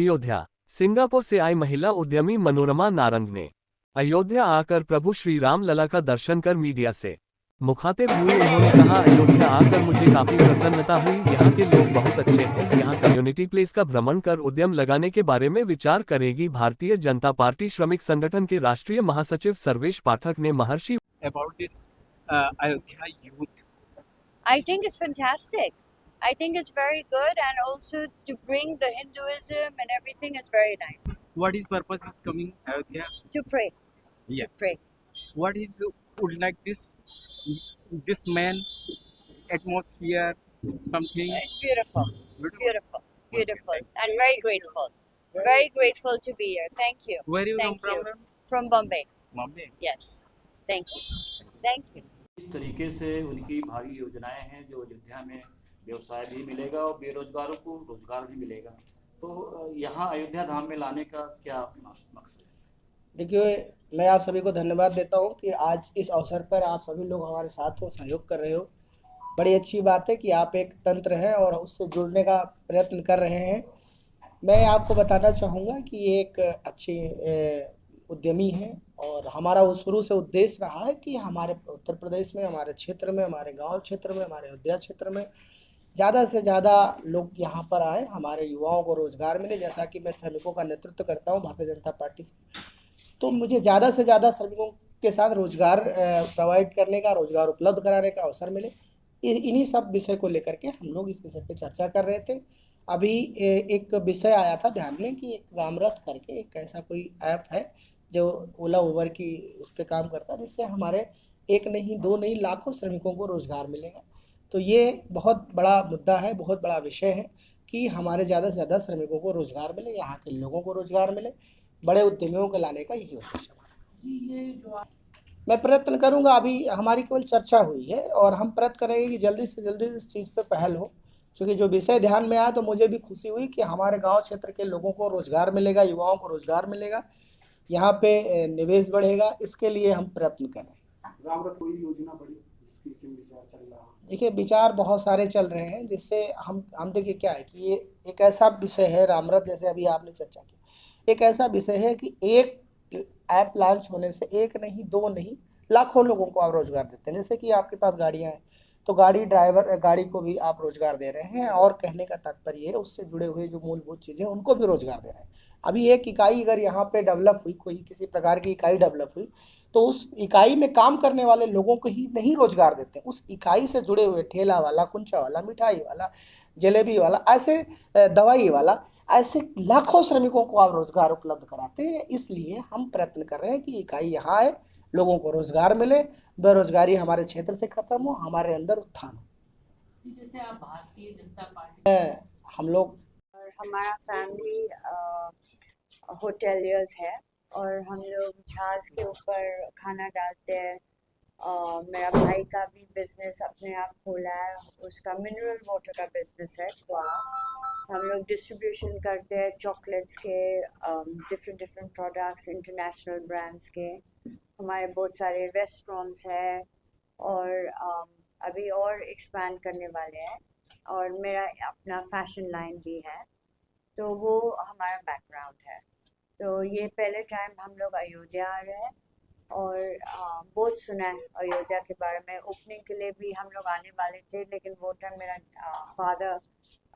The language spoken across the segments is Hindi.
अयोध्या। सिंगापुर से आई महिला उद्यमी मनोरमा नारंग ने अयोध्या आकर प्रभु श्री राम लला का दर्शन कर मीडिया से मुखातिब हुई। उन्होंने कहा, अयोध्या आकर मुझे काफी प्रसन्नता हुई। यहाँ के लोग बहुत अच्छे हैं। यहाँ कम्युनिटी प्लेस का भ्रमण कर उद्यम लगाने के बारे में विचार करेगी। भारतीय जनता पार्टी श्रमिक संगठन के राष्ट्रीय महासचिव सर्वेश पाठक ने महर्षि about this Ayodhya youth. I think it's fantastic. I think it's very good, and also to bring the Hinduism and everything is very nice. What is purpose is coming Ayodhya? To pray. Yeah. To pray. What is would like this man atmosphere something It's beautiful. beautiful. Beautiful. Beautiful. And very grateful. Very grateful to be here. Thank you. Where you Thank come you. from? ma'am? From Bombay. Bombay. Yes. Thank you. Thank you. इस तरीके से उनकी भारी योजनाएं हैं जो अयोध्या में व्यवसाय भी मिलेगा और बेरोजगारों को रोजगार भी मिलेगा। तो यहाँ अयोध्या धाम में लाने का क्या मकसद है? देखिए, मैं आप सभी को धन्यवाद देता हूँ कि आज इस अवसर पर आप सभी लोग हमारे साथ हो, सहयोग कर रहे हो। बड़ी अच्छी बात है कि आप एक तंत्र हैं और उससे जुड़ने का प्रयत्न कर रहे हैं। मैं आपको बताना चाहूँगा कि ये एक अच्छी उद्यमी है और हमारा वो शुरू से उद्देश्य रहा है कि हमारे उत्तर प्रदेश में, हमारे क्षेत्र में, हमारे गांव क्षेत्र में, हमारे अयोध्या क्षेत्र में ज़्यादा से ज़्यादा लोग यहाँ पर आए, हमारे युवाओं को रोज़गार मिले। जैसा कि मैं श्रमिकों का नेतृत्व करता हूँ भारतीय जनता पार्टी से, तो मुझे ज़्यादा से ज़्यादा श्रमिकों के साथ रोज़गार प्रोवाइड करने का, रोज़गार उपलब्ध कराने का अवसर मिले। इन्हीं सब विषय को लेकर के हम लोग इस विषय पर चर्चा कर रहे थे। अभी एक विषय आया था ध्यान में कि एक रामरथ करके एक ऐसा कोई ऐप है जो ओला उबर की उस पर काम करता है, जिससे हमारे एक नहीं, दो नहीं, लाखों श्रमिकों को रोज़गार मिलेगा। तो ये बहुत बड़ा मुद्दा है, बहुत बड़ा विषय है कि हमारे ज़्यादा से ज़्यादा श्रमिकों को रोज़गार मिले, यहाँ के लोगों को रोज़गार मिले। बड़े उद्यमियों को लाने का यही उद्देश्य है। मैं प्रयत्न करूँगा। अभी हमारी केवल चर्चा हुई है और हम प्रयत्न करेंगे कि जल्दी से जल्दी इस चीज़ पर पहल हो। क्योंकि जो विषय ध्यान में आया तो मुझे भी खुशी हुई कि हमारे गाँव क्षेत्र के लोगों को रोज़गार मिलेगा, युवाओं को रोज़गार मिलेगा, यहाँ पे निवेश बढ़ेगा। इसके लिए हम प्रयत्न करें। कोई योजना बड़ी इसकी विचार चल रहा है? देखिए, विचार बहुत सारे चल रहे हैं, जिससे हम देखिए क्या है कि ये एक ऐसा विषय है रामरथ, जैसे अभी आपने चर्चा की, एक ऐसा विषय है कि एक ऐप लॉन्च होने से एक नहीं, दो नहीं, लाखों लोगों को आप रोज़गार देते हैं। जैसे कि आपके पास गाड़ियाँ हैं तो गाड़ी को भी आप रोज़गार दे रहे हैं, और कहने का तात्पर्य है उससे जुड़े हुए जो मूलभूत चीज़ें उनको भी रोज़गार दे रहे हैं। अभी एक इकाई अगर यहाँ पे डेवलप हुई, कोई किसी प्रकार की इकाई डेवलप हुई, तो उस इकाई में काम करने वाले लोगों को ही नहीं रोज़गार देते, उस इकाई से जुड़े हुए ठेला वाला, कुंचा वाला, मिठाई वाला, जलेबी वाला, ऐसे दवाई वाला, ऐसे लाखों श्रमिकों को आप रोज़गार उपलब्ध कराते हैं। इसलिए हम प्रयत्न कर रहे हैं कि इकाई यहाँ आए, लोगों को रोज़गार मिले, बेरोजगारी हमारे क्षेत्र से ख़त्म हो, हमारे अंदर उत्थान हो। जैसे आप भारतीय जनता पार्टी हम लोग, हमारा फैमिली होटेलियर्स है और हम लोग जहाज़ के ऊपर खाना डालते हैं। मेरा भाई का भी बिजनेस अपने आप खोला है, उसका मिनरल वाटर का बिजनेस है। तो हम लोग डिस्ट्रीब्यूशन करते हैं चॉकलेट्स के, डिफरेंट प्रोडक्ट्स, इंटरनेशनल ब्रांड्स के। हमारे बहुत सारे रेस्टोरेंट्स हैं और अभी और एक्सपैंड करने वाले हैं, और मेरा अपना फैशन लाइन भी है। तो वो हमारा बैकग्राउंड है। तो ये पहले टाइम हम लोग अयोध्या आ रहे हैं और बहुत सुना है अयोध्या के बारे में। ओपनिंग के लिए भी हम लोग आने वाले थे, लेकिन वो टाइम मेरा फादर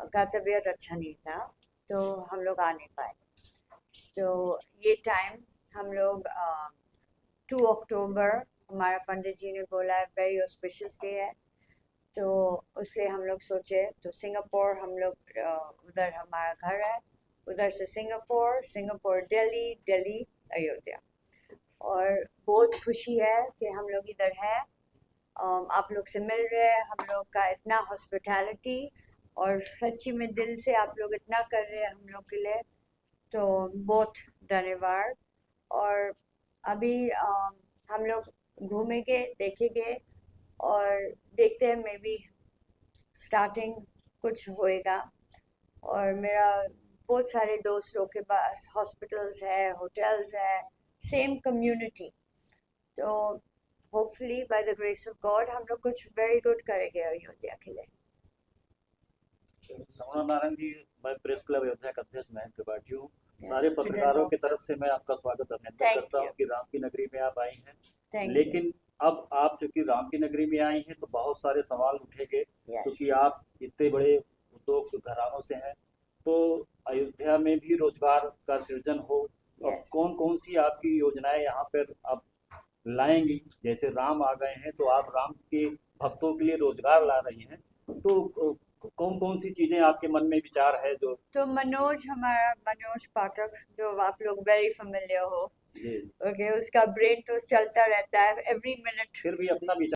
का तबीयत अच्छा नहीं था, तो हम लोग आ नहीं पाए। तो ये टाइम हम लोग 2 अक्टूबर हमारा पंडित जी ने बोला है वेरी ऑस्पिशियस डे है, तो उसलिए हम लोग सोचे तो सिंगापुर हम लोग, उधर हमारा घर है, उधर से सिंगापुर दिल्ली अयोध्या। और बहुत खुशी है कि हम लोग इधर हैं, आप लोग से मिल रहे हैं। हम लोग का इतना हॉस्पिटैलिटी और सच्ची में दिल से आप लोग इतना कर रहे हैं हम लोग के लिए, तो बहुत धन्यवाद। और अभी हम लोग घूमेंगे, देखेंगे और देखते हैं, मे बी स्टार्टिंग कुछ होएगा। और मेरा बहुत सारे दोस्त लोग के पास हॉस्पिटल्स है, होटल्स है, सेम कम्युनिटी। तो hopefully by the grace of God हम लोग कुछ वेरी गुड करेंगे अयोध्या के लिए। रमणा नारायण जी, मैं प्रेस क्लब अयोध्या का अध्यक्ष महेंद्र त्रिपाठी हूँ। Yes, सारे Sunil पत्रकारों Babu. की तरफ से मैं आपका स्वागत अभिनंदन Thank करता हूँ you. कि राम की नगरी में आप आई हैं। Thank you. लेकिन अब आप चूंकि राम की नगरी में आई हैं तो बहुत सारे सवाल उठेंगे, Yes. क्योंकि आप इतने बड़े उद्योग घरानों से हैं, तो अयोध्या में भी रोजगार का सृजन हो और Yes. कौन कौन सी आपकी योजनाएं यहाँ पर आप लाएंगी। जैसे राम आ गए हैं तो आप राम के भक्तों के लिए रोजगार ला रही हैं, तो कौन कौन सी चीजें आपके मन में विचार है जो तो हमारा मनोज पाठक, जो आप लोग वेरी फेमिलियर हो, ये ओके, उसका ब्रेन तो चलता रहता है एवरी मिनट। फिर भी अपना विचार